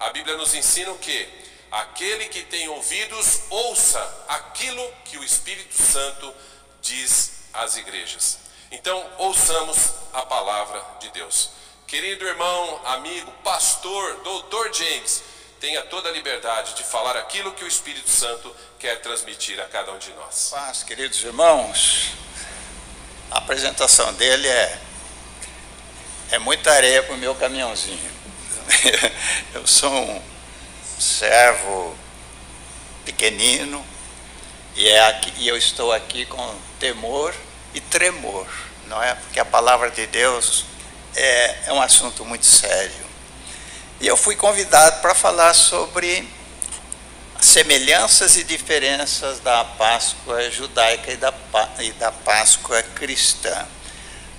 A Bíblia nos ensina o quê? Aquele que tem ouvidos, ouça aquilo que o Espírito Santo diz às igrejas. Então, ouçamos a palavra de Deus. Querido irmão, amigo, pastor, doutor James, tenha toda a liberdade de falar aquilo que o Espírito Santo quer transmitir a cada um de nós. Paz, queridos irmãos, a apresentação dele é muita areia para o meu caminhãozinho. Eu sou um servo pequenino e eu estou aqui com temor e tremor, não é? Porque a palavra de Deus é um assunto muito sério. E eu fui convidado para falar sobre semelhanças e diferenças da Páscoa judaica e da Páscoa cristã.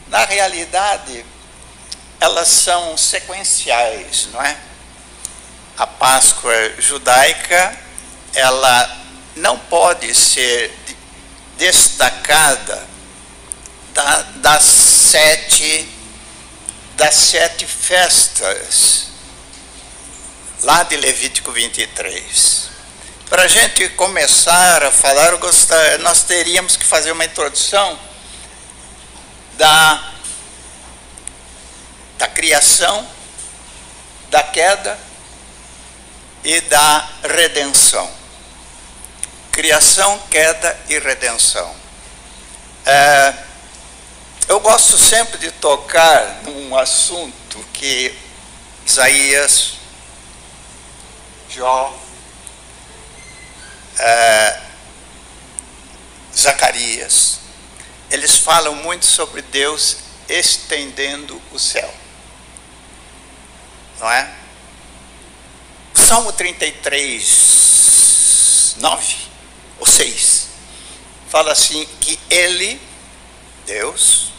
Na realidade, elas são sequenciais, não é? A Páscoa judaica, ela não pode ser destacada das sete festas lá de Levítico 23. Para a gente começar a falar, nós teríamos que fazer uma introdução da criação, da queda e da redenção. Criação, queda e redenção. Eu gosto sempre de tocar num assunto que Isaías, Jó, Zacarias, eles falam muito sobre Deus estendendo o céu, não é? Salmo 33, 9 ou 6, fala assim que Ele, Deus,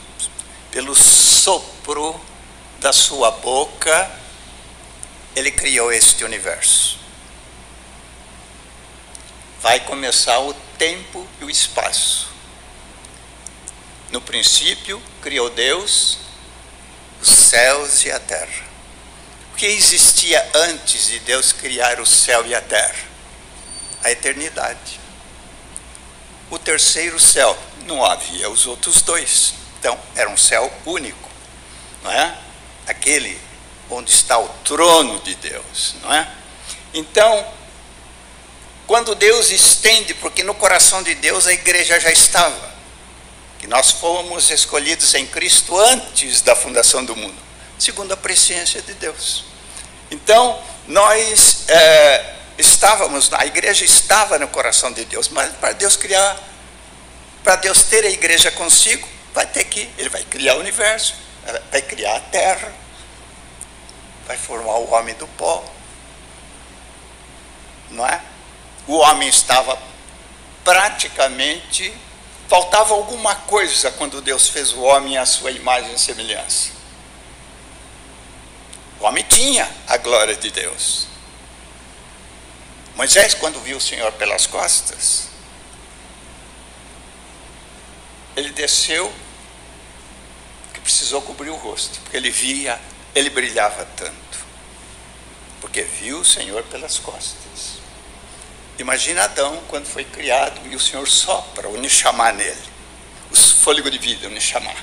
pelo sopro da sua boca, Ele criou este universo. Vai começar o tempo e o espaço. No princípio, criou Deus os céus e a terra. O que existia antes de Deus criar o céu e a terra? A eternidade. O terceiro céu, não havia os outros dois. Então, era um céu único, não é? Aquele onde está o trono de Deus, não é? Então, quando Deus estende, porque no coração de Deus a igreja já estava, que nós fomos escolhidos em Cristo antes da fundação do mundo, segundo a presciência de Deus. Então, nós a igreja estava no coração de Deus, mas para Deus ter a igreja consigo, Ele vai criar o universo, vai criar a terra, vai formar o homem do pó, não é? O homem estava praticamente, faltava alguma coisa quando Deus fez o homem à sua imagem e semelhança. O homem tinha a glória de Deus. Moisés, quando viu o Senhor pelas costas, ele desceu, que precisou cobrir o rosto, porque ele brilhava tanto, porque viu o Senhor pelas costas. Imagina Adão quando foi criado e o Senhor sopra o Neshama nele, o fôlego de vida, o Neshama.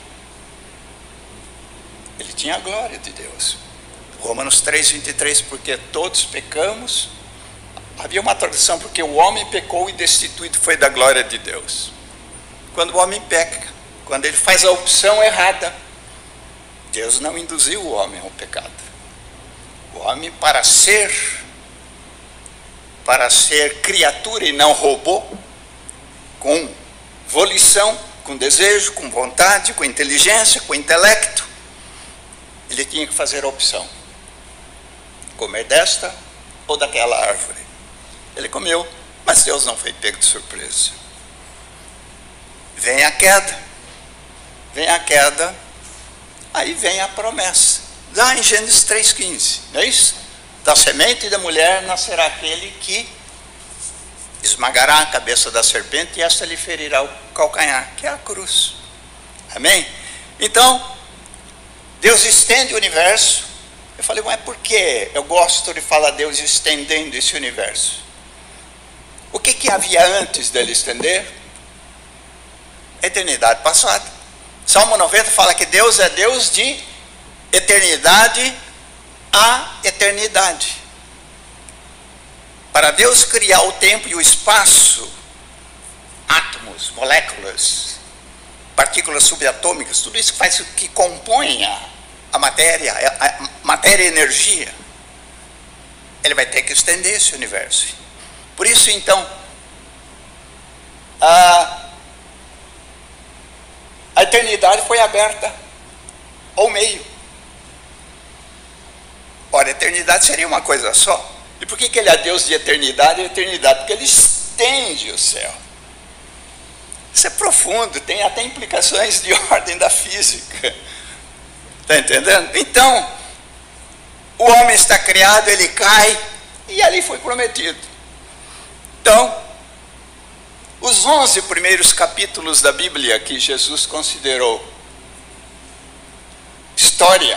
Ele tinha a glória de Deus. Romanos 3:23, porque todos pecamos. Havia uma tradução, porque o homem pecou e destituído foi da glória de Deus. Quando o homem peca, quando ele faz a opção errada, Deus não induziu o homem ao pecado. O homem, para ser criatura e não robô, com volição, com desejo, com vontade, com inteligência, com intelecto, ele tinha que fazer a opção: comer desta ou daquela árvore. Ele comeu, mas Deus não foi pego de surpresa. Vem a queda, aí vem a promessa, lá em Gênesis 3:15, não é isso? Da semente da mulher nascerá aquele que esmagará a cabeça da serpente e esta lhe ferirá o calcanhar, que é a cruz. Amém? Então, Deus estende o universo, Eu falei, mas por que eu gosto de falar Deus estendendo esse universo? O que havia antes dele estender? Eternidade passada. Salmo 90 fala que Deus é Deus de eternidade a eternidade. Para Deus criar o tempo e o espaço, átomos, moléculas, partículas subatômicas, tudo isso que compõe a matéria e energia, ele vai ter que estender esse universo. Por isso, então, a eternidade foi aberta ao meio. Ora, a eternidade seria uma coisa só. E por que ele é Deus de eternidade e eternidade? Porque ele estende o céu. Isso é profundo, tem até implicações de ordem da física. Está entendendo? Então, o homem está criado, ele cai, e ali foi prometido. Então, os 11 primeiros capítulos da Bíblia que Jesus considerou história,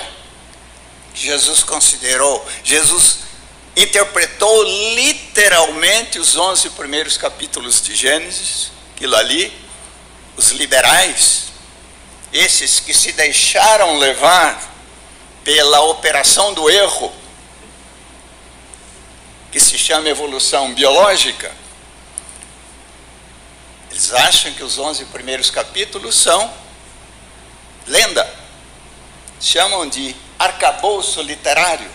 que Jesus considerou, Jesus interpretou literalmente os 11 primeiros capítulos de Gênesis, aquilo ali, os liberais, esses que se deixaram levar pela operação do erro, que se chama evolução biológica, eles acham que os 11 primeiros capítulos são lenda, chamam de arcabouço literário.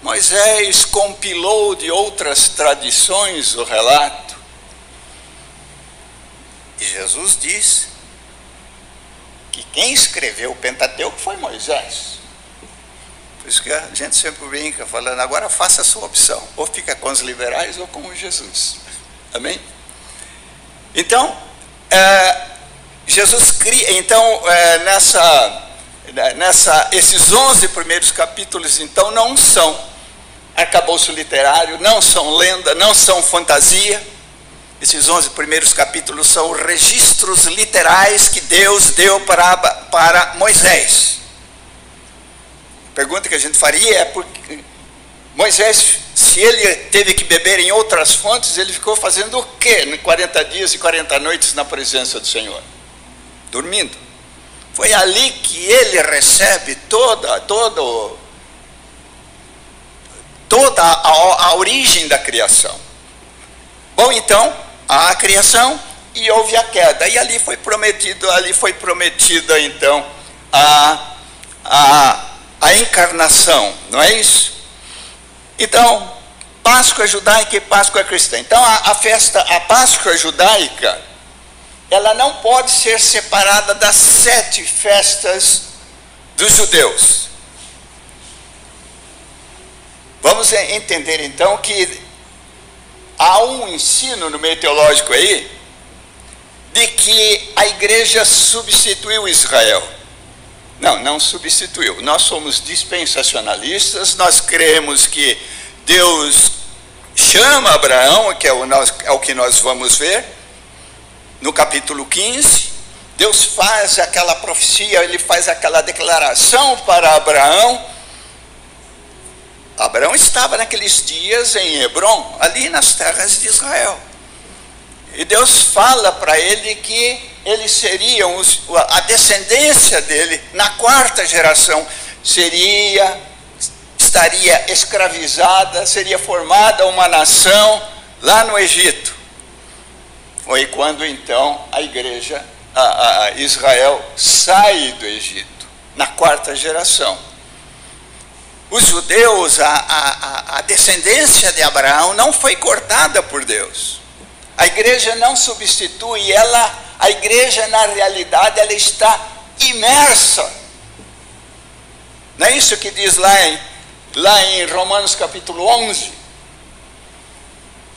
Moisés compilou de outras tradições o relato. E Jesus diz que quem escreveu o Pentateuco foi Moisés. Por isso que a gente sempre brinca falando, agora faça a sua opção, ou fica com os liberais ou com Jesus. Amém? Então, Jesus cria, então, esses 11 primeiros capítulos, então, não são arcabouço literário, não são lenda, não são fantasia. Esses 11 primeiros capítulos são registros literais que Deus deu para Moisés. A pergunta que a gente faria é porque Moisés, se ele teve que beber em outras fontes, ele ficou fazendo o quê? 40 dias e 40 noites na presença do Senhor? Dormindo. Foi ali que ele recebe toda a origem da criação. Bom, então, há a criação e houve a queda. E ali foi prometida então a encarnação, não é isso? Então, Páscoa judaica e Páscoa cristã. Então, a Páscoa judaica, ela não pode ser separada das 7 festas dos judeus. Vamos entender então que há um ensino no meio teológico aí de que a igreja substituiu Israel. Não substituiu. Nós somos dispensacionalistas, nós cremos que Deus chama Abraão, que é o que nós vamos ver no capítulo 15. Deus faz aquela profecia, ele faz aquela declaração para Abraão. Abraão estava naqueles dias em Hebrom, ali nas terras de Israel. E Deus fala para ele que eles seriam, a descendência dele, na 4ª geração, estaria escravizada, seria formada uma nação lá no Egito. Foi quando então a igreja, Israel, sai do Egito, na 4ª geração. Os judeus, a descendência de Abraão não foi cortada por Deus. A igreja não substitui, a igreja na realidade ela está imersa. Não é isso que diz lá em Romanos capítulo 11?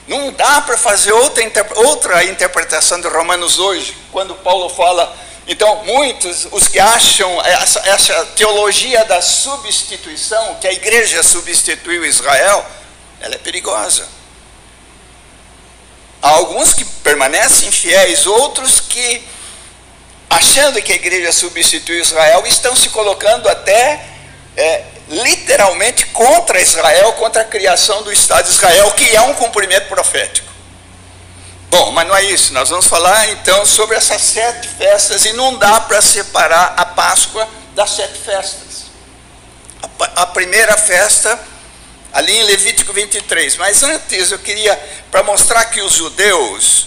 Não dá para fazer outra interpretação de Romanos hoje, quando Paulo fala. Então, muitos, os que acham essa teologia da substituição, que a igreja substituiu Israel, ela é perigosa. Há alguns que permanecem fiéis, outros que, achando que a igreja substituiu Israel, estão se colocando até literalmente contra Israel, contra a criação do Estado de Israel, que é um cumprimento profético. Bom, mas não é isso. Nós vamos falar então sobre essas 7 festas, e não dá para separar a Páscoa das 7 festas. A primeira festa, ali em Levítico 23. Mas antes eu queria, para mostrar que os judeus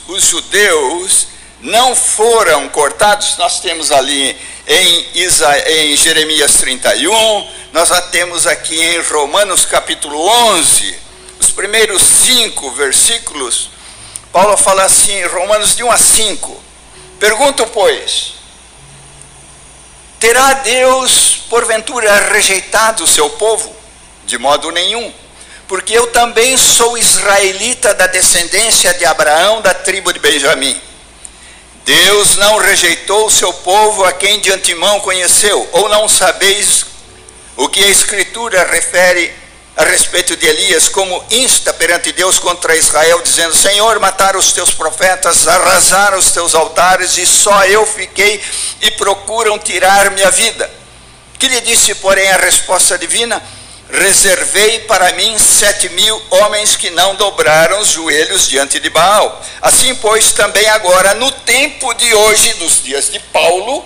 não foram cortados, nós temos ali em Jeremias 31, nós já temos aqui em Romanos capítulo 11, os primeiros 5 versículos. Paulo fala assim, Romanos de 1 a 5, pergunto, pois, terá Deus porventura rejeitado o seu povo? De modo nenhum, porque eu também sou israelita da descendência de Abraão, da tribo de Benjamim. Deus não rejeitou o seu povo a quem de antemão conheceu, ou não sabeis o que a Escritura refere a respeito de Elias, como insta perante Deus contra Israel, dizendo, Senhor, mataram os teus profetas, arrasaram os teus altares, e só eu fiquei, e procuram tirar minha vida. Que lhe disse, porém, a resposta divina? Reservei para mim 7.000 homens que não dobraram os joelhos diante de Baal. Assim, pois, também agora, no tempo de hoje, nos dias de Paulo,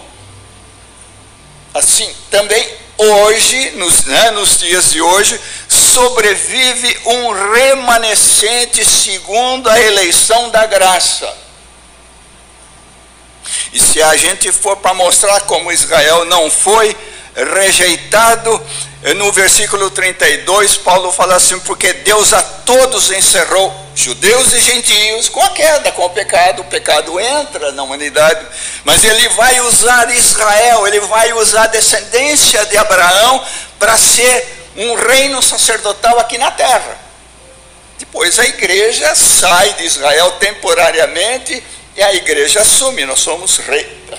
assim, também hoje, nos dias de hoje, sobrevive um remanescente segundo a eleição da graça. E se a gente for para mostrar como Israel não foi rejeitado, no versículo 32, Paulo fala assim, porque Deus a todos encerrou, judeus e gentios, com a queda, com o pecado entra na humanidade, mas ele vai usar Israel, ele vai usar a descendência de Abraão para ser um reino sacerdotal aqui na terra. Depois a igreja sai de Israel temporariamente, e a igreja assume, nós somos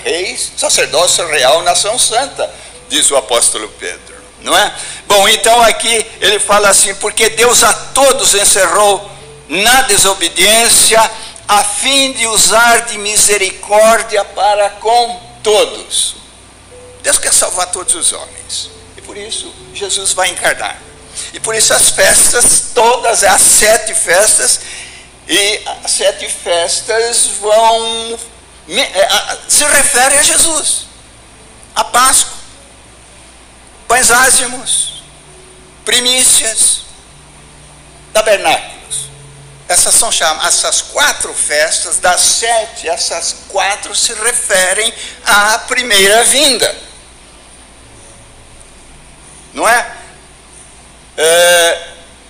reis, sacerdócio real, nação santa, diz o apóstolo Pedro. Não é? Bom, então aqui ele fala assim, porque Deus a todos encerrou na desobediência, a fim de usar de misericórdia para com todos. Deus quer salvar todos os homens, e por isso Jesus vai encarnar. E por isso as festas, todas as 7 festas, e as 7 festas se referem a Jesus, a Páscoa, pães ázimos, primícias, tabernáculos. Essas são chamadas, essas 4 festas, das 7, essas 4 se referem à primeira vinda. Não é?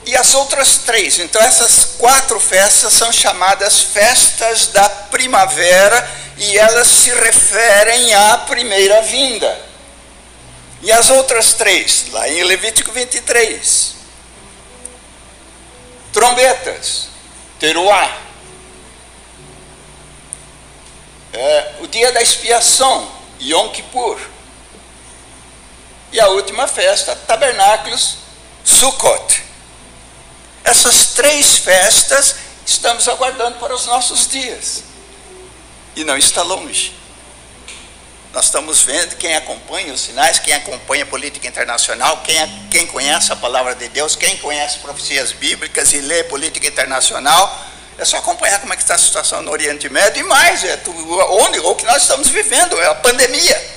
E as outras 3, então essas 4 festas são chamadas festas da primavera, e elas se referem à primeira vinda. E as outras 3, lá em Levítico 23, trombetas, teruá, o dia da expiação, Yom Kippur, e a última festa, tabernáculos, Sukkot. Essas 3 festas estamos aguardando para os nossos dias, e não está longe. Nós estamos vendo, quem acompanha os sinais, quem acompanha a política internacional, quem conhece a palavra de Deus, quem conhece profecias bíblicas e lê política internacional, é só acompanhar como é que está a situação no Oriente Médio, e mais, o que nós estamos vivendo, é a pandemia,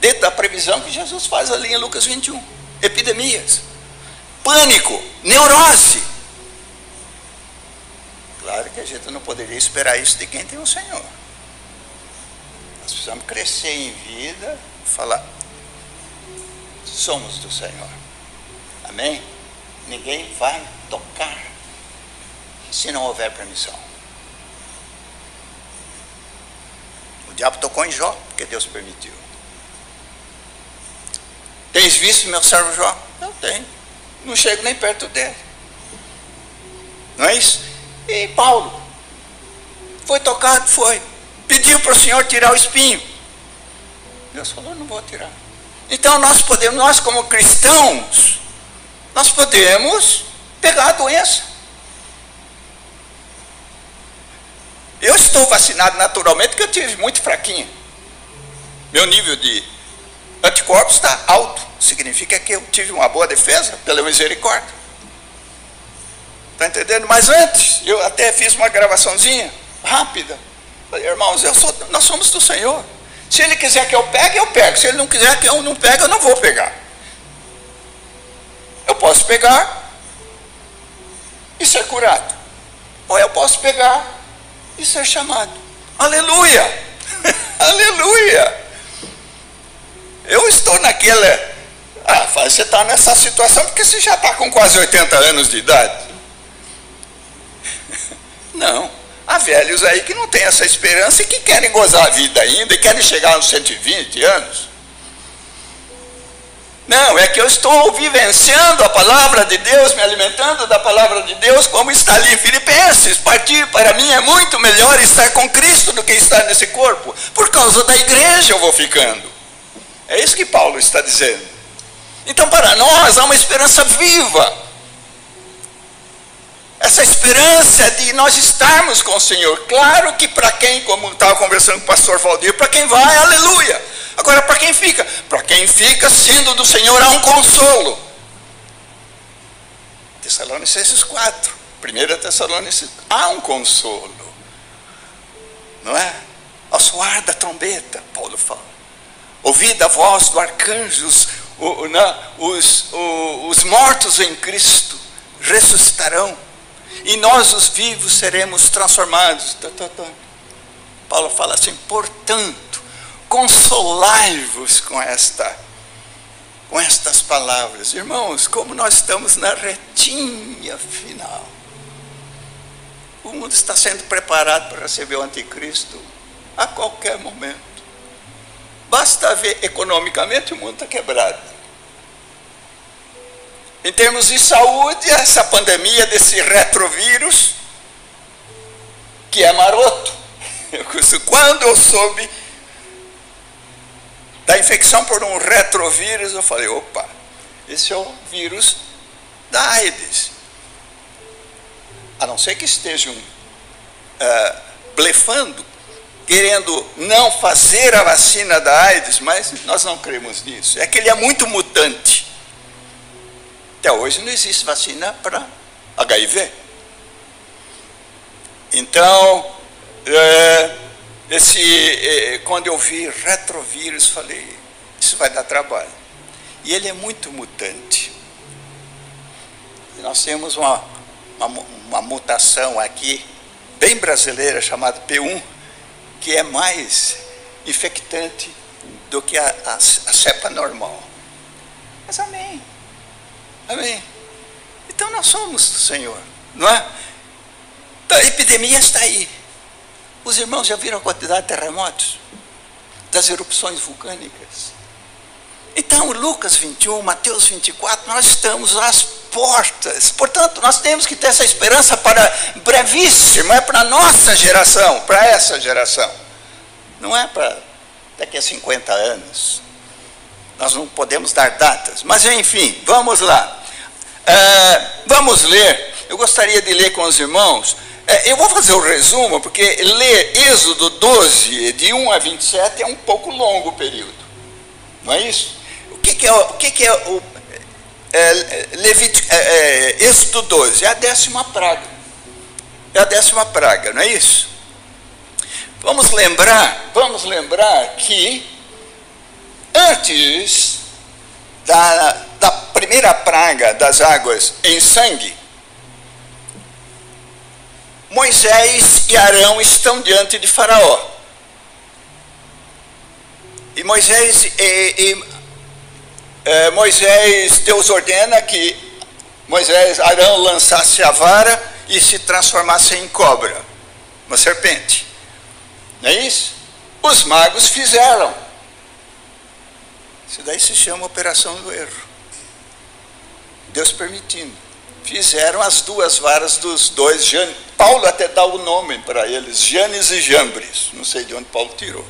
dentro da previsão que Jesus faz ali em Lucas 21, epidemias, pânico, neurose. Claro que a gente não poderia esperar isso de quem tem o Senhor. Nós precisamos crescer em vida e falar, somos do Senhor. Amém? Ninguém vai tocar se não houver permissão. O diabo tocou em Jó, porque Deus permitiu. Tens visto meu servo Jó? Eu tenho. Não chego nem perto dele. Não é isso? E Paulo? Foi tocado? Foi. Pediu para o Senhor tirar o espinho. Deus falou, não vou tirar. Então nós como cristãos, nós podemos pegar a doença. Eu estou vacinado naturalmente porque eu tive muito fraquinho. Meu nível de anticorpos está alto. significa que eu tive uma boa defesa pela misericórdia. Está entendendo? Mas antes, eu até fiz uma gravaçãozinha rápida. Falei, irmãos, nós somos do Senhor. Se Ele quiser que eu pegue, eu pego. Se Ele não quiser que eu não pegue, eu não vou pegar. Eu posso pegar e ser curado. Ou eu posso pegar e ser chamado. Aleluia! Aleluia! Eu estou naquela... você está nessa situação porque você já está com quase 80 anos de idade. Não. Há velhos aí que não têm essa esperança e que querem gozar a vida ainda e querem chegar aos 120 anos. Não, é que eu estou vivenciando a palavra de Deus, me alimentando da palavra de Deus, como está ali em Filipenses. Partir para mim é muito melhor estar com Cristo do que estar nesse corpo. Por causa da igreja eu vou ficando. É isso que Paulo está dizendo. Então para nós há uma esperança viva. Essa esperança de nós estarmos com o Senhor. Claro que para quem, como estava conversando com o pastor Valdir, para quem vai, aleluia. Agora para quem fica? Para quem fica sendo do Senhor há um consolo. Tessalonicenses 4. 1 Tessalonicenses. Há um consolo. Não é? Ao soar da trombeta, Paulo fala. Ouvida a voz do arcanjo, os mortos em Cristo ressuscitarão. E nós, os vivos, seremos transformados. Paulo fala assim, portanto, consolai-vos com estas palavras. Irmãos, como nós estamos na retinha final. O mundo está sendo preparado para receber o anticristo a qualquer momento. Basta ver economicamente, o mundo está quebrado. Em termos de saúde, essa pandemia desse retrovírus, que é maroto. Quando eu soube da infecção por um retrovírus, eu falei, opa, esse é o vírus da AIDS. A não ser que estejam blefando, querendo não fazer a vacina da AIDS, mas nós não cremos nisso. É que ele é muito mutante. Até hoje não existe vacina para HIV. Então, quando eu vi retrovírus, falei, isso vai dar trabalho. E ele é muito mutante. E nós temos uma mutação aqui, bem brasileira, chamada P1, que é mais infectante do que a cepa normal. Mas amém. Amém. Então nós somos do Senhor, não é? Então, a epidemia está aí. Os irmãos já viram a quantidade de terremotos? Das erupções vulcânicas? Então, Lucas 21, Mateus 24, nós estamos às portas. Portanto, nós temos que ter essa esperança para brevíssimo, é para a nossa geração, para essa geração. Não é para daqui a 50 anos. Nós não podemos dar datas, mas enfim, vamos lá. Vamos ler. Eu gostaria de ler com os irmãos. Eu vou fazer o resumo, porque ler Êxodo 12, de 1 a 27, é um pouco longo o período. Não é isso? O que é o Êxodo 12? É a 10ª praga. É a 10ª praga, não é isso? Vamos lembrar que antes da primeira praga das águas em sangue, Moisés e Arão estão diante de Faraó. E Moisés, Deus ordena que Arão lançasse a vara e se transformasse em cobra, uma serpente. Não é isso? Os magos fizeram. Isso daí se chama operação do erro. Deus permitindo. Fizeram as duas varas dos dois Janes. Paulo até dá o nome para eles, Janes e Jambres. Não sei de onde Paulo tirou.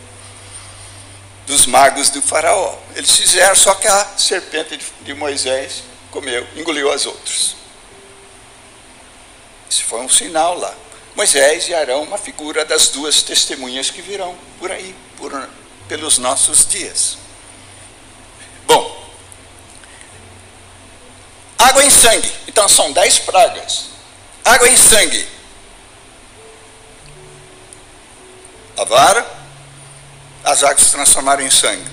Dos magos do faraó. Eles fizeram, só que a serpente de Moisés comeu, engoliu as outras. Isso foi um sinal lá. Moisés e Arão, uma figura das duas testemunhas que virão por aí, pelos nossos dias. Bom, água em sangue. Então são 10 pragas. Água em sangue. A vara, as águas se transformaram em sangue.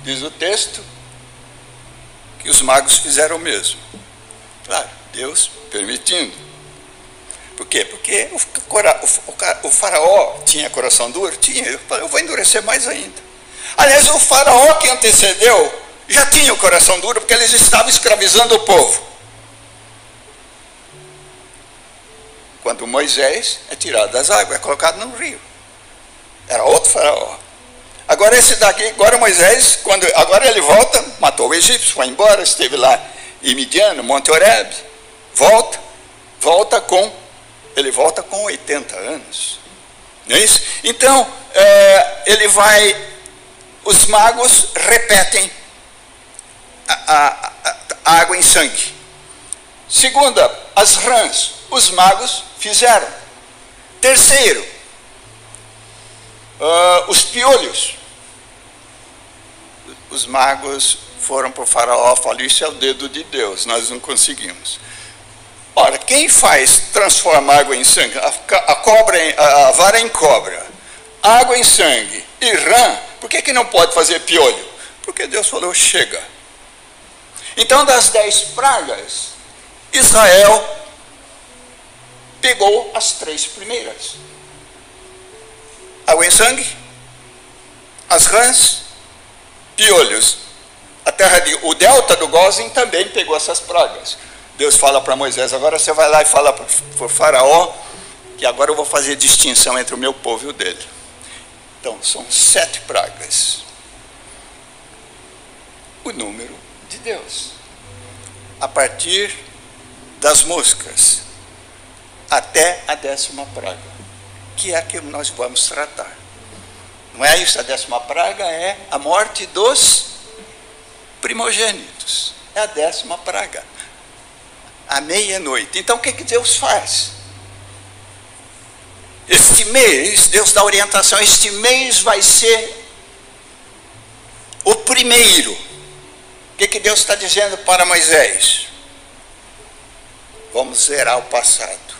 Diz o texto que os magos fizeram o mesmo. Claro, Deus permitindo. Por quê? Porque o faraó tinha coração duro? Tinha. Eu vou endurecer mais ainda. Aliás, o faraó que antecedeu já tinha o coração duro, porque eles estavam escravizando o povo. Quando Moisés é tirado das águas, é colocado no rio. Era outro faraó. Agora esse daqui, agora Moisés, agora ele volta, matou o egípcio, foi embora, esteve lá em Midian, no Monte Horeb. Ele volta com 80 anos. Não é isso? Então, os magos repetem a água em sangue. Segunda, as rãs, os magos fizeram. Terceiro, os piolhos. Os magos foram para o faraó, falaram, isso é o dedo de Deus, nós não conseguimos. Ora, quem transforma água em sangue? A vara em cobra, água em sangue e rã, por que não pode fazer piolho? Porque Deus falou, chega. Então, das 10 pragas, Israel pegou as 3 primeiras. Água em sangue, as rãs, piolhos. O delta do Gósen também pegou essas pragas. Deus fala para Moisés, agora você vai lá e fala para o faraó, que agora eu vou fazer distinção entre o meu povo e o dele. Então, são 7 pragas. O número de Deus. A partir das moscas, até a 10ª praga, que é a que nós vamos tratar. Não é isso? A 10ª praga é a morte dos primogênitos. É a 10ª praga. À meia-noite. Então, o que Deus faz? Este mês, Deus dá orientação, este mês vai ser o primeiro. O que Deus está dizendo para Moisés? Vamos zerar o passado.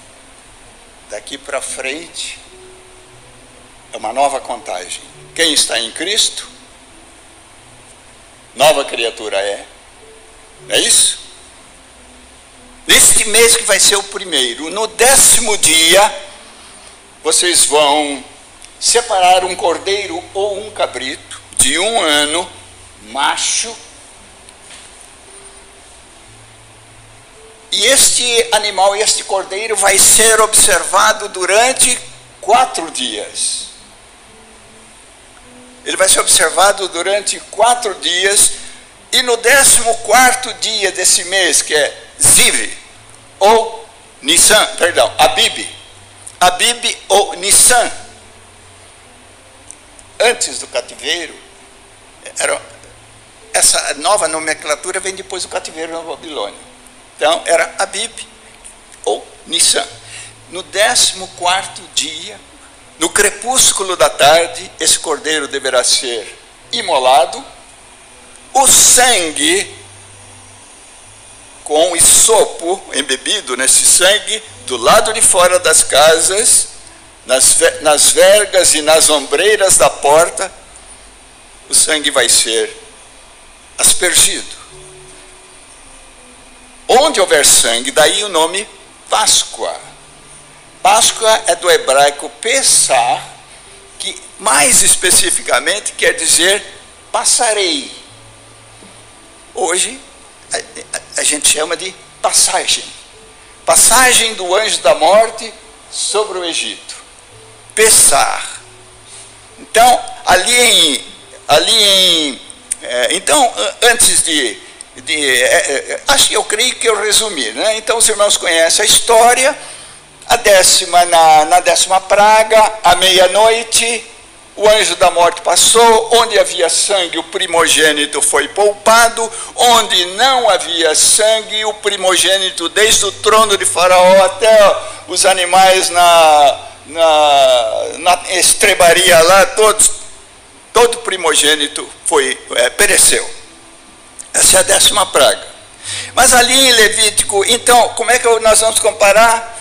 Daqui para frente, é uma nova contagem. Quem está em Cristo, nova criatura é. Não é isso? Neste mês que vai ser o primeiro, no 10º dia, vocês vão separar um cordeiro ou um cabrito de 1 ano, macho. E este animal, este cordeiro, vai ser observado durante 4 dias. Ele vai ser observado durante 4 dias. E no 14º dia desse mês, que é Ziv, ou Nissan, Abib ou Nissan, antes do cativeiro, essa nova nomenclatura vem depois do cativeiro na Babilônia. Então, era Abib ou Nissan. No 14º dia, no crepúsculo da tarde, esse cordeiro deverá ser imolado, o sangue com isopo embebido nesse sangue, do lado de fora das casas, nas vergas e nas ombreiras da porta, o sangue vai ser aspergido. Onde houver sangue, daí o nome Páscoa. Páscoa é do hebraico Pessah, que mais especificamente quer dizer passarei. Hoje, a gente chama de passagem. Passagem do anjo da morte sobre o Egito. Pessah. Então, então, antes eu creio que eu resumi, né? Então, os irmãos conhecem a história. Na 10ª praga, à meia-noite, o anjo da morte passou, onde havia sangue, o primogênito foi poupado, onde não havia sangue, o primogênito, desde o trono de Faraó até os animais na estrebaria lá, todo primogênito pereceu. Essa é a 10ª praga. Mas ali em Levítico, então, como é que nós vamos comparar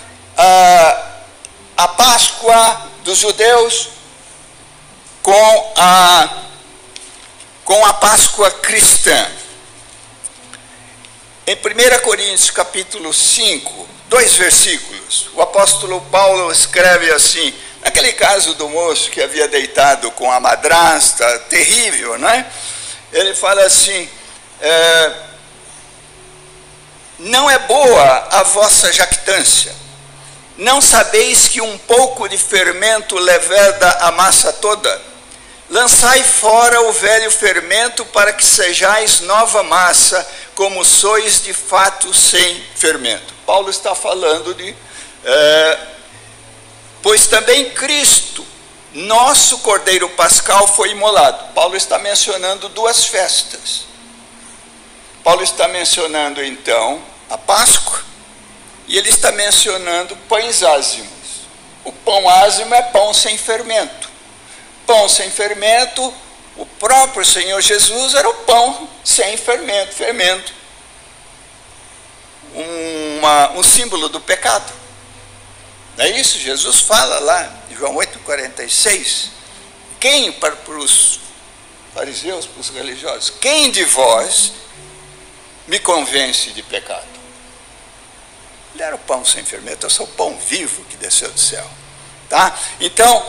a Páscoa dos judeus com a Páscoa cristã? Em 1 Coríntios capítulo 5, 2 versículos, o apóstolo Paulo escreve assim, naquele caso do moço que havia deitado com a madrasta, terrível, não é? Ele fala assim, não é boa a vossa jactância, não sabeis que um pouco de fermento leveda a massa toda? Lançai fora o velho fermento para que sejais nova massa, como sois de fato sem fermento. Paulo está falando de... pois também Cristo, nosso Cordeiro Pascal, foi imolado. Paulo está mencionando duas festas. Paulo está mencionando então a Páscoa, e ele está mencionando pães ázimos. O pão ázimo é pão sem fermento. Pão sem fermento, o próprio Senhor Jesus era o pão sem fermento. Fermento, um símbolo do pecado. Não é isso? Jesus fala lá em João 8,46. Quem, para os fariseus, para os religiosos, quem de vós me convence de pecado? Ele era o pão sem fermento, eu sou o pão vivo que desceu do céu. Tá? Então,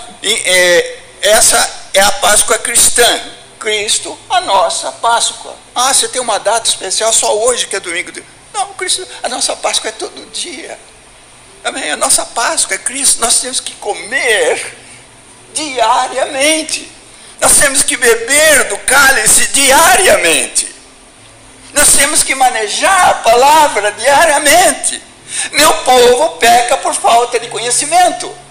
essa é a Páscoa cristã. Cristo, a nossa Páscoa. Ah, você tem uma data especial só hoje, que é domingo. Não, Cristo, a nossa Páscoa é todo dia. Amém? A nossa Páscoa é Cristo. Nós temos que comer diariamente. Nós temos que beber do cálice diariamente. Nós temos que manejar a palavra diariamente. Meu povo peca por falta de conhecimento.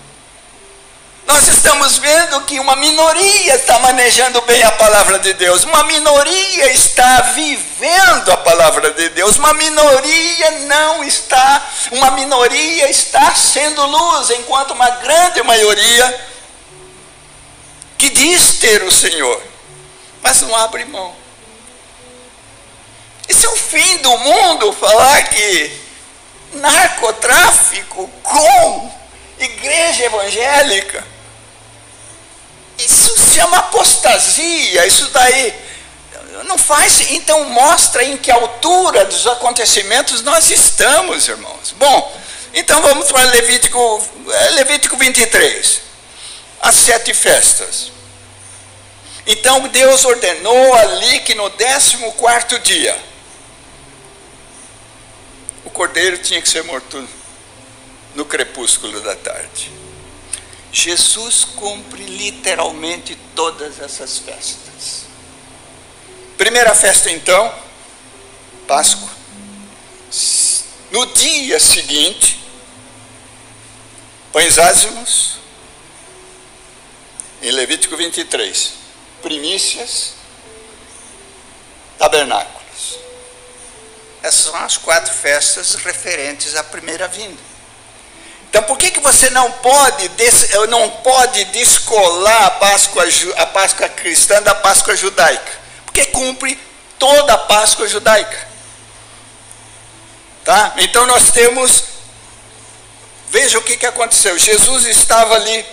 Nós estamos vendo que uma minoria está manejando bem a palavra de Deus, uma minoria está vivendo a palavra de Deus, uma minoria está sendo luz, enquanto uma grande maioria que diz ter o Senhor, mas não abre mão. Isso é o fim do mundo, falar que narcotráfico com igreja evangélica. Isso se chama apostasia, isso daí não faz. Então mostra em que altura dos acontecimentos nós estamos, irmãos. Bom, então vamos para Levítico 23, as 7 festas. Então Deus ordenou ali que no 14º dia o cordeiro tinha que ser morto no crepúsculo da tarde. Jesus cumpre literalmente todas essas festas. Primeira festa então, Páscoa. No dia seguinte, pães ázimos, em Levítico 23, primícias, tabernáculos. Essas são as 4 festas referentes à primeira vinda. Então, por que você não pode descolar a Páscoa cristã da Páscoa judaica? Porque cumpre toda a Páscoa judaica. Tá? Então, nós temos... Veja o que aconteceu. Jesus estava ali,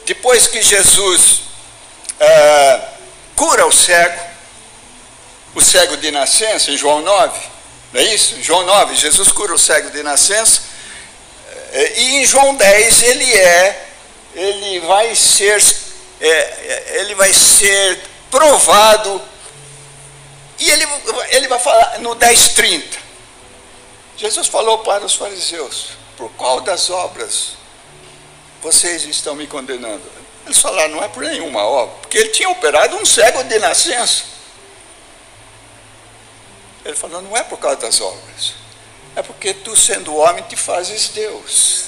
depois que Jesus cura o cego de nascença, em João 9, não é isso? Em João 9, Jesus cura o cego de nascença. E em João 10 ele vai ser provado, e ele vai falar no 10:30. Jesus falou para os fariseus: por qual das obras vocês estão me condenando? Eles falaram: não é por nenhuma obra, porque ele tinha operado um cego de nascença. Ele falou: não é por causa das obras, é porque tu, sendo homem, te fazes Deus.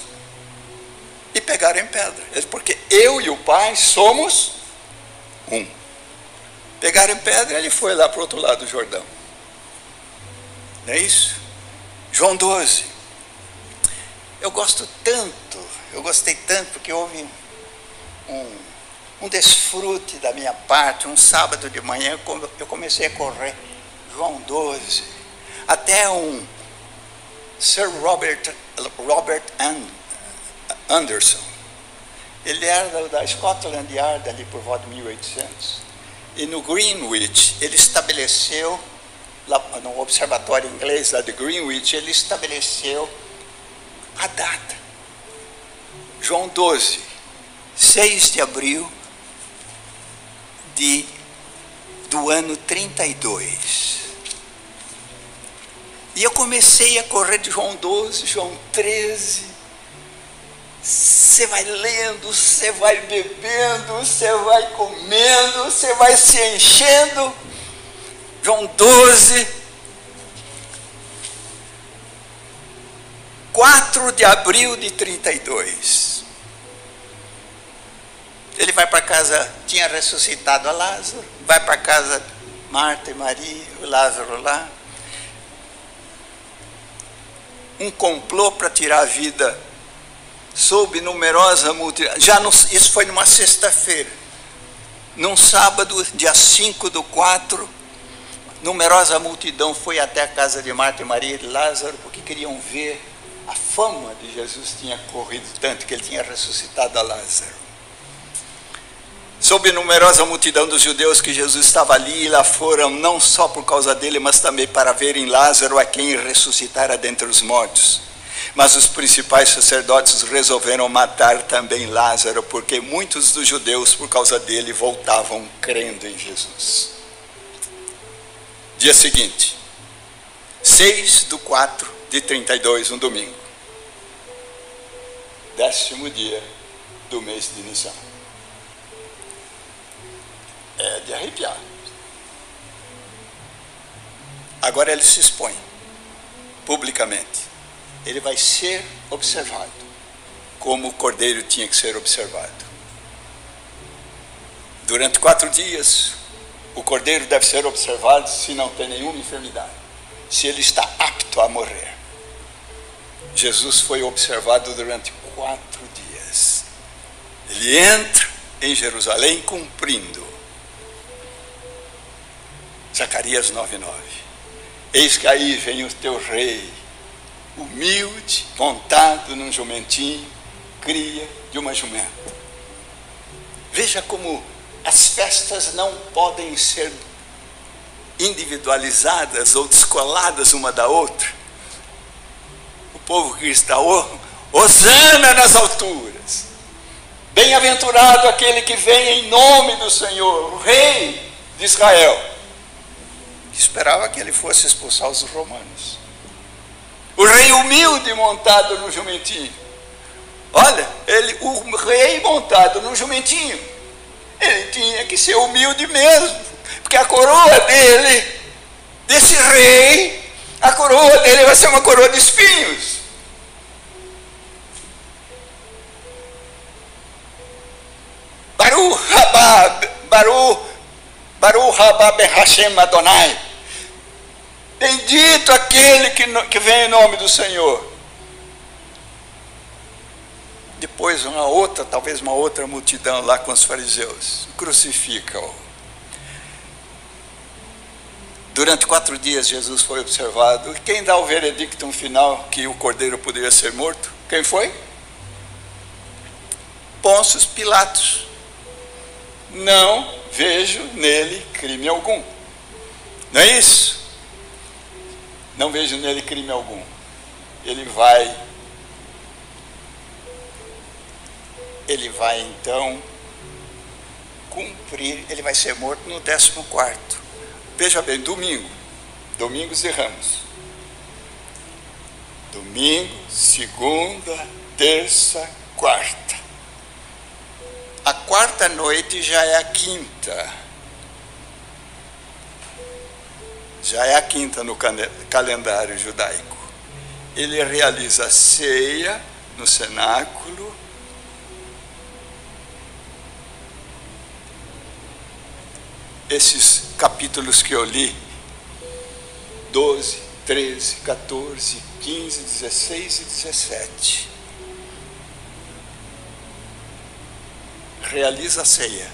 E pegaram em pedra. Porque eu e o Pai somos um. Pegaram em pedra e ele foi lá para o outro lado do Jordão. Não é isso? João 12. Eu gostei tanto, porque houve um desfrute da minha parte. Um sábado de manhã eu comecei a correr. João 12. Até um Sir Robert Anderson, ele era da Scotland Yard ali por volta de 1800, e no Greenwich ele estabeleceu, lá no observatório inglês lá de Greenwich, ele estabeleceu a data, João 12, 6 de abril do ano 32. E eu comecei a correr de João 12, João 13. Você vai lendo, você vai bebendo, você vai comendo, você vai se enchendo. João 12, 4 de abril de 32. Ele vai para casa, tinha ressuscitado a Lázaro, vai para casa Marta e Maria, o Lázaro lá. Um complô para tirar a vida sob numerosa multidão. Isso foi numa sexta-feira. Num sábado, dia 5/4, numerosa multidão foi até a casa de Marta e Maria e de Lázaro, porque queriam ver. A fama de Jesus tinha corrido tanto que ele tinha ressuscitado a Lázaro. Sob numerosa multidão dos judeus que Jesus estava ali, e lá foram não só por causa dele, mas também para verem Lázaro, a quem ressuscitara dentre os mortos. Mas os principais sacerdotes resolveram matar também Lázaro, porque muitos dos judeus, por causa dele, voltavam crendo em Jesus. Dia seguinte, 6/4 de 32, um domingo. 10º dia do mês de Nisan. É de arrepiar. Agora ele se expõe publicamente. Ele vai ser observado, como o cordeiro tinha que ser observado. Durante 4 dias, o cordeiro deve ser observado se não tem nenhuma enfermidade, se ele está apto a morrer. Jesus foi observado durante 4 dias. Ele entra em Jerusalém cumprindo Zacarias 9:9. Eis que aí vem o teu rei, humilde, montado num jumentinho, cria de uma jumenta. Veja como as festas não podem ser individualizadas ou descoladas uma da outra. O povo que está, hosana nas alturas, bem-aventurado aquele que vem em nome do Senhor, o rei de Israel. Esperava que ele fosse expulsar os romanos. O rei humilde montado no jumentinho. Olha, o rei montado no jumentinho, ele tinha que ser humilde mesmo, porque a coroa dele, desse rei, a coroa dele vai ser uma coroa de espinhos. Baruch haba Hashem Adonai. Bendito aquele que vem em nome do Senhor. Depois talvez uma outra multidão lá com os fariseus. Crucifica-o. Durante 4 dias Jesus foi observado. E quem dá o veredicto final que o cordeiro poderia ser morto? Quem foi? Pôncio Pilatos. Não vejo nele crime algum. Não é isso? Não vejo nele crime algum. Ele vai então cumprir, ele vai ser morto no 14º. Veja bem, Domingos e Ramos. Domingo, segunda, terça, quarta. A quarta noite já é a quinta. Já é a quinta no calendário judaico. Ele realiza a ceia no cenáculo. Esses capítulos que eu li, 12, 13, 14, 15, 16 e 17. Realiza a ceia.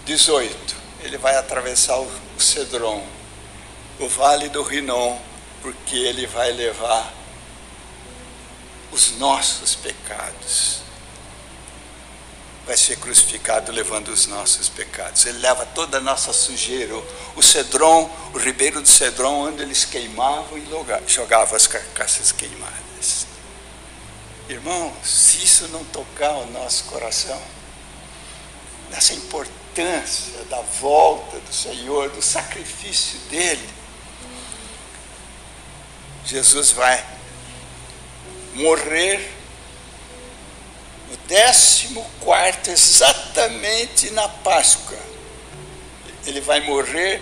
18, ele vai atravessar o Cedron, o vale do Rinom, porque ele vai levar os nossos pecados. Vai ser crucificado levando os nossos pecados. Ele leva toda a nossa sujeira. O Cedron, o ribeiro do Cedron, onde eles queimavam e jogavam as carcaças queimadas. Irmãos, se isso não tocar o nosso coração, nessa importância da volta do Senhor, do sacrifício dele, Jesus vai morrer no 14º, exatamente na Páscoa. Ele vai morrer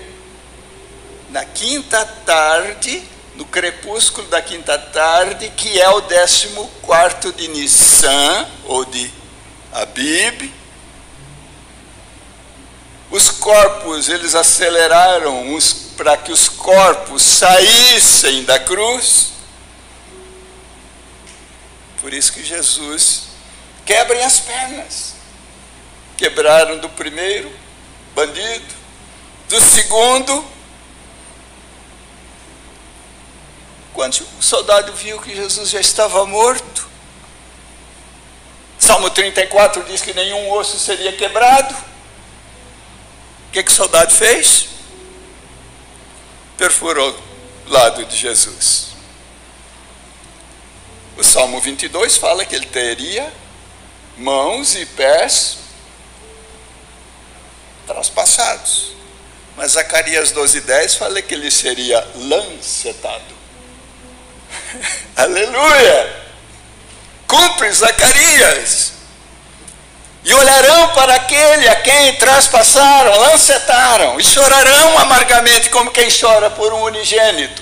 na quinta tarde, no crepúsculo da quinta tarde, que é o 14º de Nissan, ou de Abib. Os corpos, eles aceleraram para que os corpos saíssem da cruz. Por isso que Jesus quebrem as pernas. Quebraram do primeiro bandido, do segundo. Quando o soldado viu que Jesus já estava morto, Salmo 34 diz que nenhum osso seria quebrado. O que o soldado fez? Perfurou o lado de Jesus. O Salmo 22 fala que ele teria mãos e pés traspassados. Mas Zacarias 12:10 fala que ele seria lancetado. Aleluia! Cumpre Zacarias. E olharão para aquele a quem traspassaram, lancetaram, e chorarão amargamente como quem chora por um unigênito,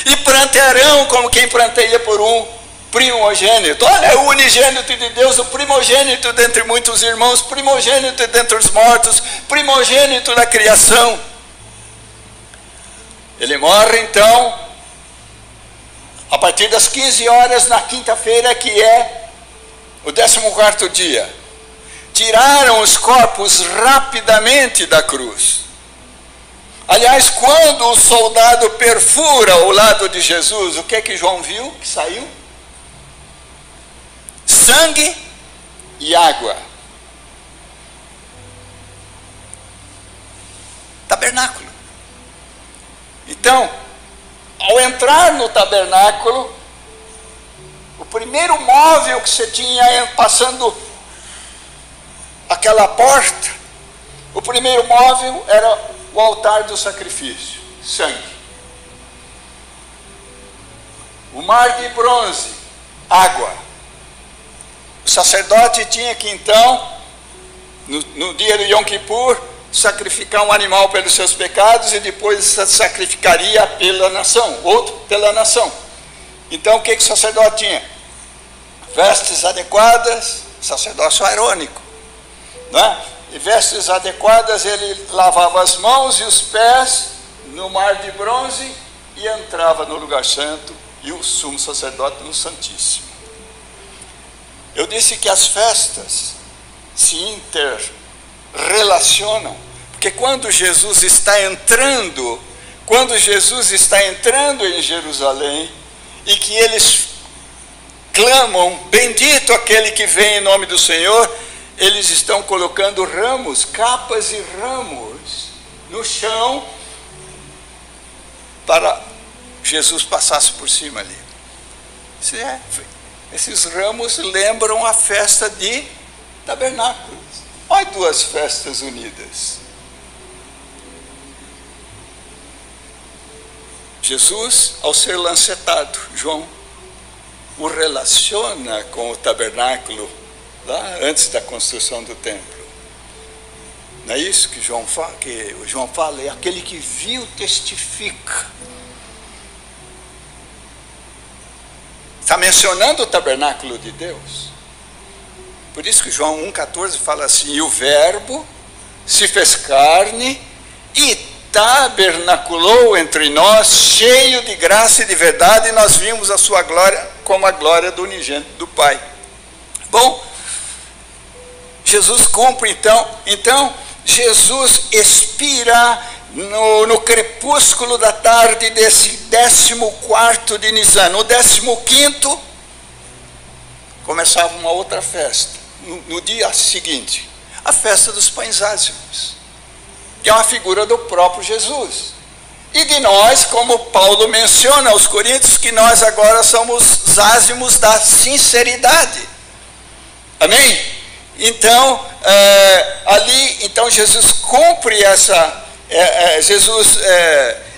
e prantearão como quem pranteia por um primogênito. Olha, o unigênito de Deus, o primogênito dentre muitos irmãos, primogênito dentre os mortos, primogênito da criação. Ele morre então a partir das 15 horas na quinta-feira, que é o 14º dia. Tiraram os corpos rapidamente da cruz. Aliás, quando o soldado perfura o lado de Jesus, o que João viu que saiu? Sangue e água. Tabernáculo. Então, ao entrar no tabernáculo, o primeiro móvel que você tinha passando aquela porta, o primeiro móvel era o altar do sacrifício, sangue. O mar de bronze, água. O sacerdote tinha que então, no dia do Yom Kippur, sacrificar um animal pelos seus pecados e depois sacrificaria pela nação, outro pela nação. Então o que o sacerdote tinha? Vestes adequadas, sacerdócio aarônico, né? E vestes adequadas, ele lavava as mãos e os pés no mar de bronze e entrava no lugar santo, e o sumo sacerdote no Santíssimo. Eu disse que as festas se interrelacionam, porque quando Jesus está entrando em Jerusalém, e que eles clamam, bendito aquele que vem em nome do Senhor, eles estão colocando ramos, capas e ramos no chão, para Jesus passasse por cima ali. Esses ramos lembram a festa de tabernáculos. Olha, duas festas unidas. Jesus, ao ser lancetado, João o relaciona com o tabernáculo lá antes da construção do templo. Não é isso que João fala? É aquele que viu, testifica. Está mencionando o tabernáculo de Deus. Por isso que João 1,14 fala assim: e o verbo se fez carne e tabernaculou entre nós, cheio de graça e de verdade, e nós vimos a sua glória como a glória do unigênito do Pai. Bom, Jesus cumpre então Jesus expira no crepúsculo da tarde desse 14º de Nisan. No 15º, começava uma outra festa. No dia seguinte, a festa dos pães ázimos, que é uma figura do próprio Jesus. E de nós, como Paulo menciona aos Coríntios, que nós agora somos os ázimos da sinceridade. Amém? Então, então Jesus cumpre Jesus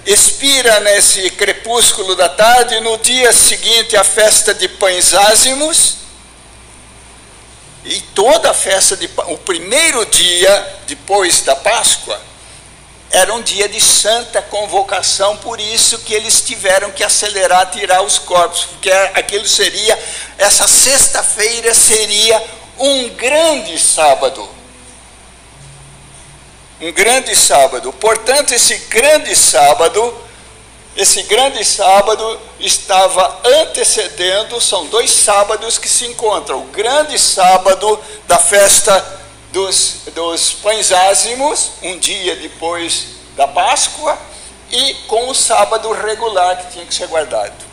expira nesse crepúsculo da tarde. No dia seguinte, a festa de pães ázimos. E toda a festa, o primeiro dia depois da Páscoa, era um dia de santa convocação, por isso que eles tiveram que acelerar, tirar os corpos, porque aquilo seria, essa sexta-feira seria um grande sábado. Um grande sábado. Portanto, esse grande sábado estava antecedendo, são 2 sábados que se encontram. O grande sábado da festa dos pães ázimos, um dia depois da Páscoa, e com o sábado regular que tinha que ser guardado.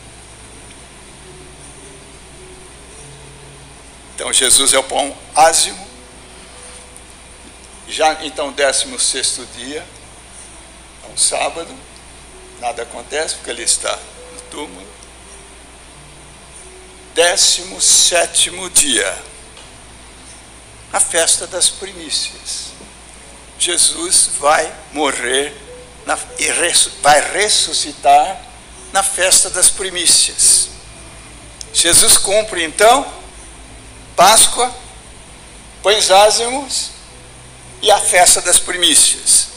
Então Jesus é o pão ázimo. Já então 16º dia, é um sábado, nada acontece porque ele está no túmulo. 17º dia, a festa das primícias. Jesus vai morrer vai ressuscitar na festa das primícias. Jesus cumpre então Páscoa, pães ázimos e a festa das primícias.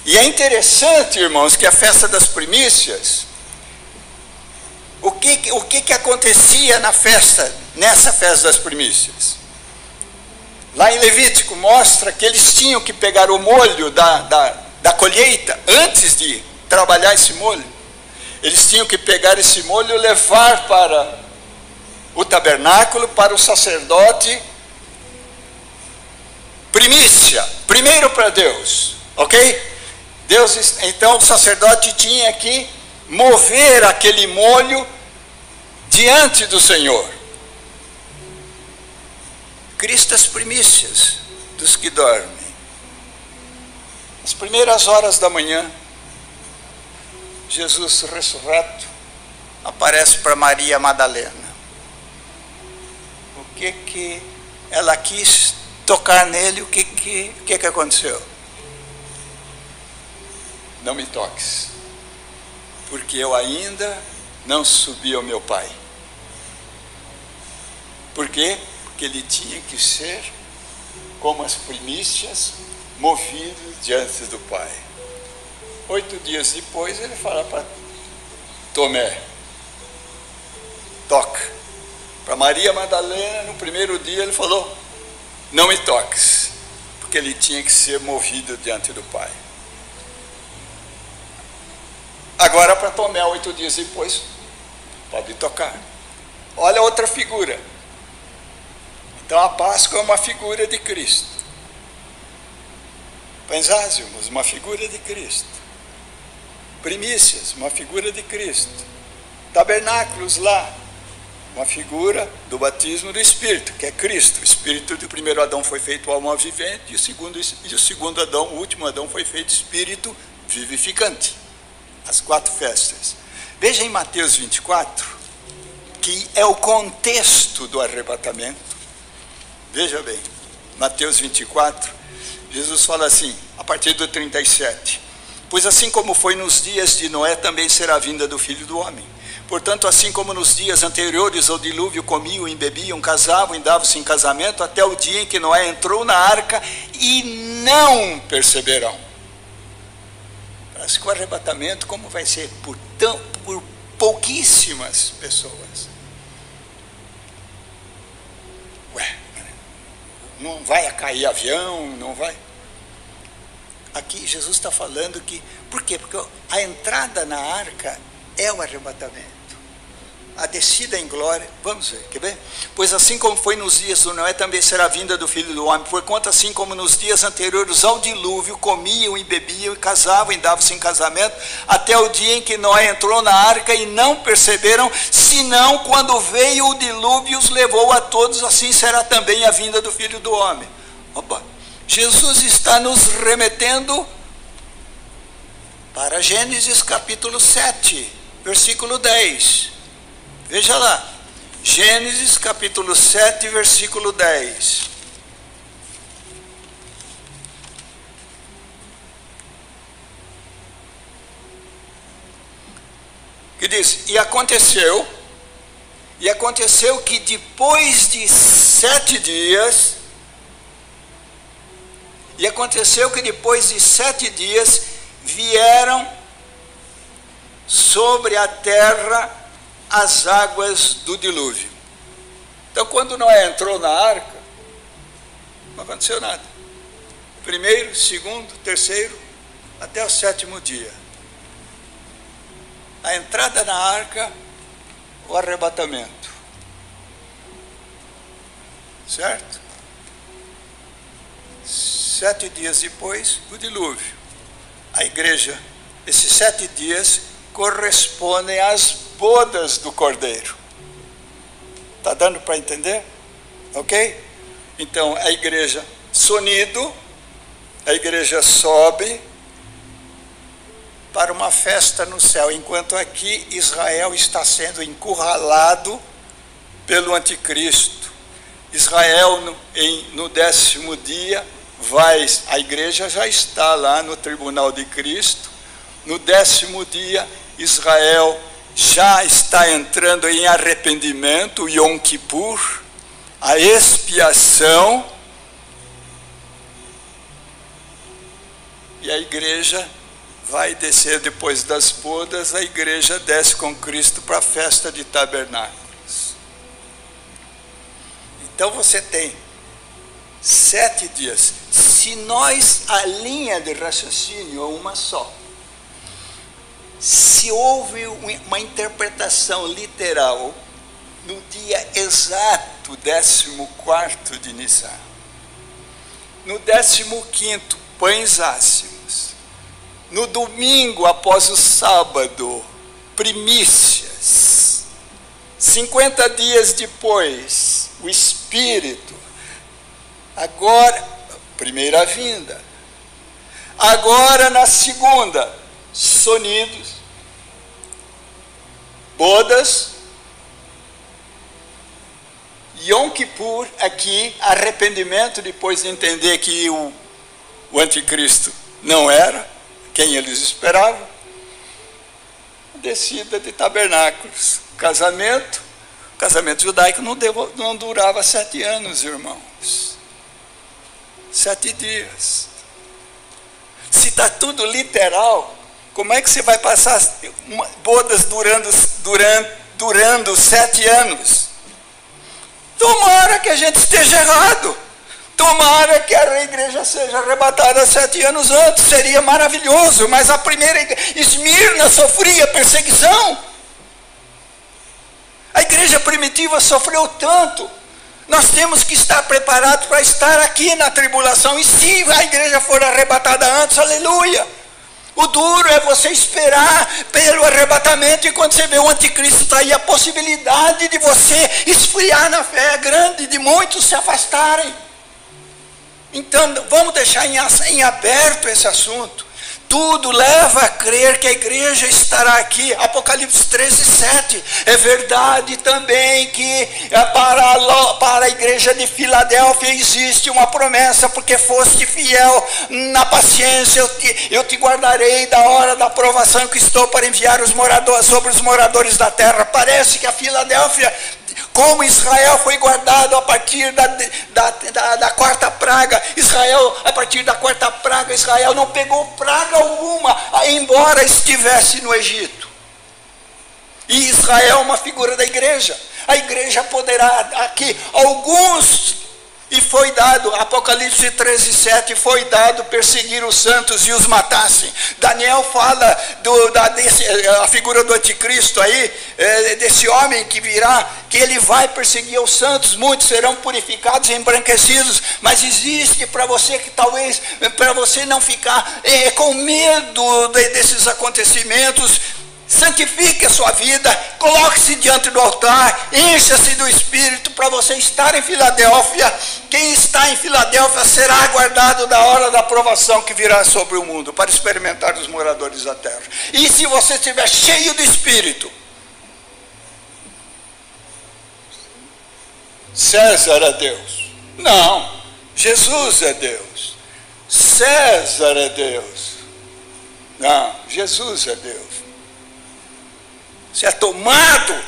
E é interessante, irmãos, que a festa das primícias, o que acontecia nessa festa das primícias? Lá em Levítico mostra que eles tinham que pegar o molho da colheita, antes de trabalhar esse molho. Eles tinham que pegar esse molho e levar para o tabernáculo, para o sacerdote, primícia, primeiro para Deus, ok? Então o sacerdote tinha que mover aquele molho diante do Senhor. Cristo as primícias dos que dormem. As primeiras horas da manhã, Jesus ressurreto aparece para Maria Madalena. O que ela quis tocar nele? O que aconteceu? Não me toques, porque eu ainda não subi ao meu Pai. Por quê? Porque ele tinha que ser como as primícias, movido diante do Pai. 8 dias depois ele fala para Tomé, toca. Para Maria Madalena, no primeiro dia ele falou, não me toques, porque ele tinha que ser movido diante do Pai. Agora para Tomé, 8 dias depois, pode tocar. Olha outra figura. Então a Páscoa é uma figura de Cristo. Pães ázimos, uma figura de Cristo. Primícias, uma figura de Cristo. Tabernáculos lá, uma figura do batismo do Espírito, que é Cristo. O Espírito do primeiro Adão foi feito alma vivente, e o segundo Adão, o último Adão, foi feito Espírito vivificante. As 4 festas. Veja em Mateus 24, que é o contexto do arrebatamento. Veja bem, Mateus 24, Jesus fala assim, a partir do 37. Pois assim como foi nos dias de Noé, também será a vinda do Filho do Homem. Portanto, assim como nos dias anteriores ao dilúvio comiam e bebiam, casavam e davam-se em casamento, até o dia em que Noé entrou na arca e não perceberão. Parece que o arrebatamento, como vai ser? Por pouquíssimas pessoas. Ué, não vai cair avião, não vai. Aqui Jesus está falando que, por quê? Porque a entrada na arca é o arrebatamento. a descida em glória. Vamos ver, quer ver? Pois assim como foi nos dias do Noé, também será a vinda do Filho do Homem. Porquanto assim como nos dias anteriores ao dilúvio, comiam e bebiam e casavam e davam-se em casamento, até o dia em que Noé entrou na arca e não perceberam, senão quando veio o dilúvio e os levou a todos, assim será também a vinda do Filho do Homem. Opa, Jesus está nos remetendo para Gênesis capítulo 7, versículo 10. Veja lá, Gênesis capítulo 7, versículo 10. Que diz, e aconteceu que depois de 7 dias, vieram sobre a terra as águas do dilúvio. Então, quando Noé entrou na arca, não aconteceu nada. Primeiro, segundo, terceiro, até o 7º dia. A entrada na arca, o arrebatamento. Certo? 7 dias depois, o dilúvio. A igreja, esses 7 dias correspondem às bodas do Cordeiro. Está dando para entender? Ok? Então, a igreja sonido, a igreja sobe para uma festa no céu, enquanto aqui Israel está sendo encurralado pelo anticristo. Israel, no 10º dia, a igreja já está lá no tribunal de Cristo. No 10º dia, Israel já está entrando em arrependimento, Yom Kippur, a expiação, e a igreja vai descer depois das bodas, a igreja desce com Cristo para a festa de tabernáculos. Então você tem 7 dias. Se a linha de raciocínio é uma só, se houve uma interpretação literal no dia exato 14º de Nissan, no 15º pães ácimos, no domingo após o sábado primícias, 50 dias depois o Espírito, agora primeira vinda, agora na segunda sonidos, bodas, Yom Kippur, aqui, arrependimento, depois de entender que o anticristo não era quem eles esperavam, descida de tabernáculos, casamento judaico não durava 7 anos, irmãos, 7 dias. Se está tudo literal, como é que você vai passar bodas durando 7 anos? Tomara que a gente esteja errado. Tomara que a igreja seja arrebatada 7 anos antes. Seria maravilhoso. Mas a primeira Esmirna sofria perseguição. A igreja primitiva sofreu tanto. Nós temos que estar preparados para estar aqui na tribulação. E se a igreja for arrebatada antes, aleluia. O duro é você esperar pelo arrebatamento, e quando você vê o anticristo está aí, a possibilidade de você esfriar na fé é grande, de muitos se afastarem. Então, vamos deixar em aberto esse assunto. Tudo leva a crer que a igreja estará aqui. Apocalipse 13:7. É verdade também que para a igreja de Filadélfia existe uma promessa, porque foste fiel na paciência, eu te guardarei da hora da provação que estou para enviar sobre os moradores da terra. Parece que a Filadélfia, como Israel foi guardado a partir da 4ª praga, a partir da 4ª praga, Israel não pegou praga alguma, embora estivesse no Egito. E Israel é uma figura da igreja. A igreja poderá aqui, alguns E foi dado, Apocalipse 13:7, foi dado perseguir os santos e os matassem. Daniel fala a figura do anticristo aí, desse homem que virá, que ele vai perseguir os santos, muitos serão purificados e embranquecidos. Mas existe para você que talvez, para você não ficar com medo desses acontecimentos, santifique a sua vida, coloque-se diante do altar, encha-se do Espírito para você estar em Filadélfia. Quem está em Filadélfia será aguardado da hora da provação que virá sobre o mundo, para experimentar os moradores da terra. E se você estiver cheio do Espírito, César é Deus. Não, Jesus é Deus. César é Deus. Não, Jesus é Deus. Se é tomado,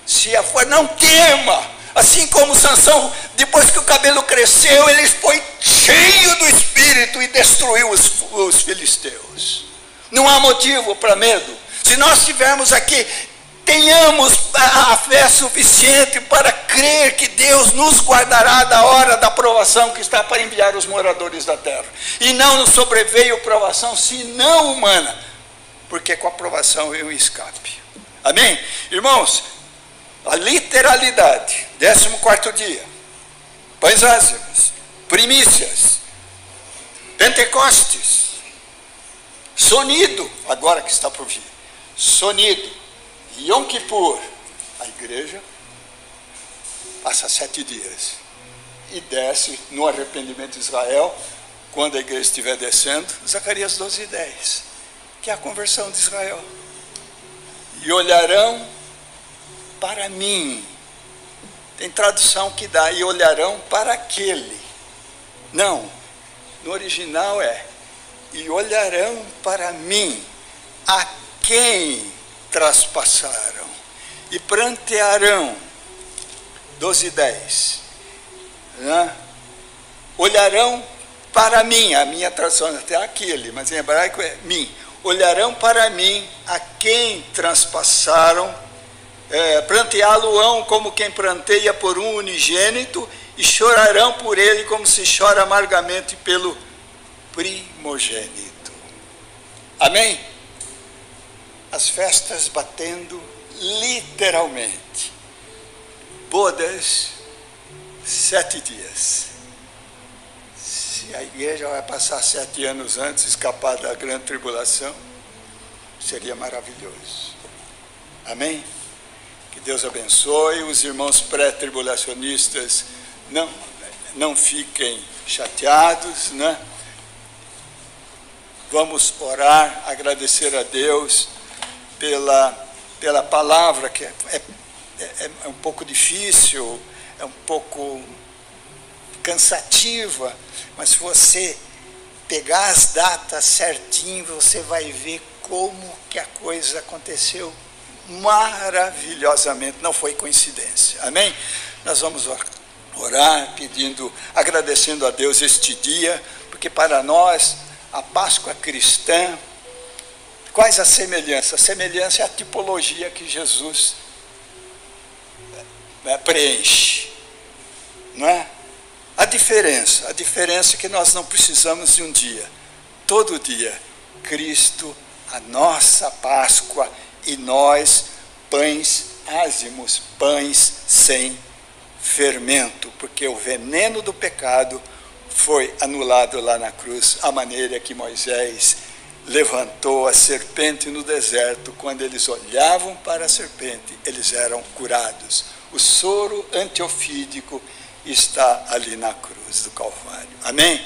se for, não tema. Assim como Sansão, depois que o cabelo cresceu, ele foi cheio do Espírito e destruiu os filisteus. Não há motivo para medo. Se nós estivermos aqui, tenhamos a fé suficiente para crer que Deus nos guardará da hora da provação que está para enviar os moradores da terra. E não nos sobreveio provação, senão humana, porque com a provação eu escape. Amém? Irmãos, a literalidade, 14º dia, pães ázimos, primícias, Pentecostes, sonido, agora que está por vir, sonido, Yom Kippur, a igreja passa 7 dias e desce no arrependimento de Israel, quando a igreja estiver descendo, Zacarias 12:10, que é a conversão de Israel. E olharão para mim. Tem tradução que dá, e olharão para aquele. Não, no original é, e olharão para mim, a quem traspassaram, e prantearão, 12:10, né? Olharão para mim, a minha tradução até aquele, mas em hebraico é mim. Olharão para mim a quem transpassaram, pranteá-lo-ão como quem pranteia por um unigênito, e chorarão por ele como se chora amargamente pelo primogênito. Amém? As festas batendo literalmente. Bodas, 7 dias. Se a igreja vai passar 7 anos antes, escapar da grande tribulação, seria maravilhoso. Amém? Que Deus abençoe. Os irmãos pré-tribulacionistas não fiquem chateados, né? Vamos orar, agradecer a Deus pela palavra, que é um pouco difícil, é um pouco cansativa, mas se você pegar as datas certinho, você vai ver como que a coisa aconteceu maravilhosamente, não foi coincidência. Amém? Nós vamos orar agradecendo a Deus este dia, porque para nós a Páscoa cristã, quais as semelhanças? A semelhança é a tipologia que Jesus preenche, não é? A diferença é que nós não precisamos de um dia, todo dia, Cristo, a nossa Páscoa, e nós, pães ázimos, pães sem fermento, porque o veneno do pecado foi anulado lá na cruz, a maneira que Moisés levantou a serpente no deserto. Quando eles olhavam para a serpente, eles eram curados. O soro antiofídico está ali na cruz do Calvário. Amém?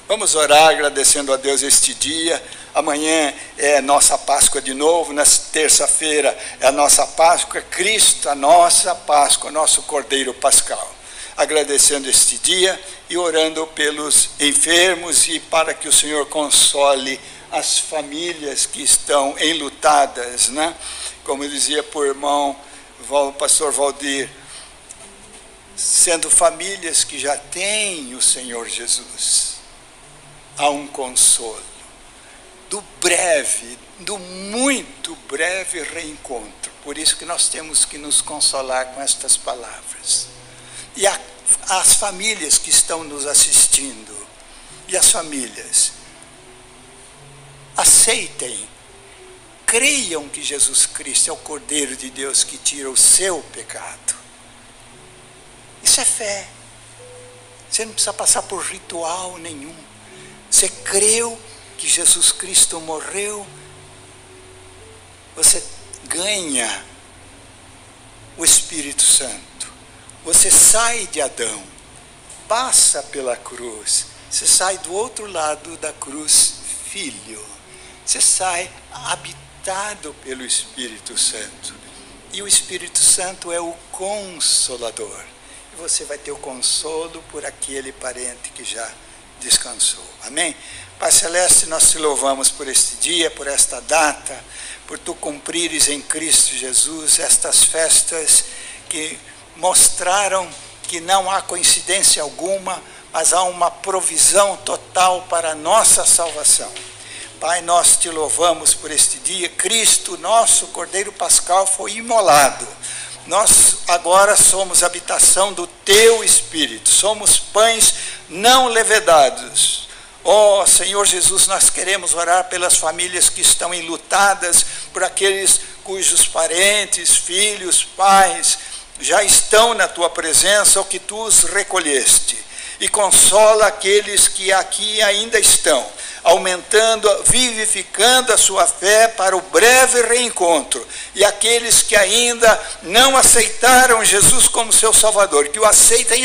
Vamos orar agradecendo a Deus este dia. Amanhã é nossa Páscoa de novo, na terça-feira é a nossa Páscoa, Cristo, a nossa Páscoa, nosso Cordeiro Pascal. Agradecendo este dia e orando pelos enfermos e para que o Senhor console as famílias que estão enlutadas, né? Como dizia por irmão, o pastor Valdir, sendo famílias que já têm o Senhor Jesus, há um consolo do muito breve reencontro. Por isso que nós temos que nos consolar com estas palavras. E As famílias que estão nos assistindo e as famílias, aceitem, creiam que Jesus Cristo é o Cordeiro de Deus que tira o seu pecado. Isso é fé. Você não precisa passar por ritual nenhum. Você creu que Jesus Cristo morreu, você ganha o Espírito Santo. Você sai de Adão, passa pela cruz, você sai do outro lado da cruz, filho. Você sai habitado pelo Espírito Santo. E o Espírito Santo é o Consolador. E você vai ter o consolo por aquele parente que já descansou. Amém? Pai Celeste, nós te louvamos por este dia, por esta data, por tu cumprires em Cristo Jesus estas festas que mostraram que não há coincidência alguma, mas há uma provisão total para a nossa salvação. Pai, nós te louvamos por este dia. Cristo, nosso Cordeiro Pascal, foi imolado. Nós agora somos habitação do teu Espírito, somos pães não levedados. Ó Senhor Jesus, nós queremos orar pelas famílias que estão enlutadas, por aqueles cujos parentes, filhos, pais já estão na tua presença ou que tu os recolheste. E consola aqueles que aqui ainda estão, aumentando, vivificando a sua fé para o breve reencontro. E aqueles que ainda não aceitaram Jesus como seu Salvador, que o aceitem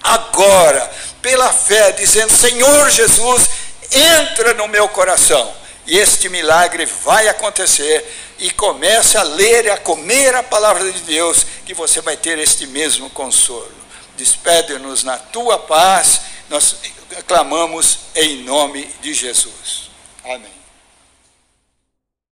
agora, pela fé, dizendo: Senhor Jesus, entra no meu coração. E este milagre vai acontecer. E comece a ler e a comer a palavra de Deus, que você vai ter este mesmo consolo. Despede-nos na tua paz, nós clamamos em nome de Jesus. Amém.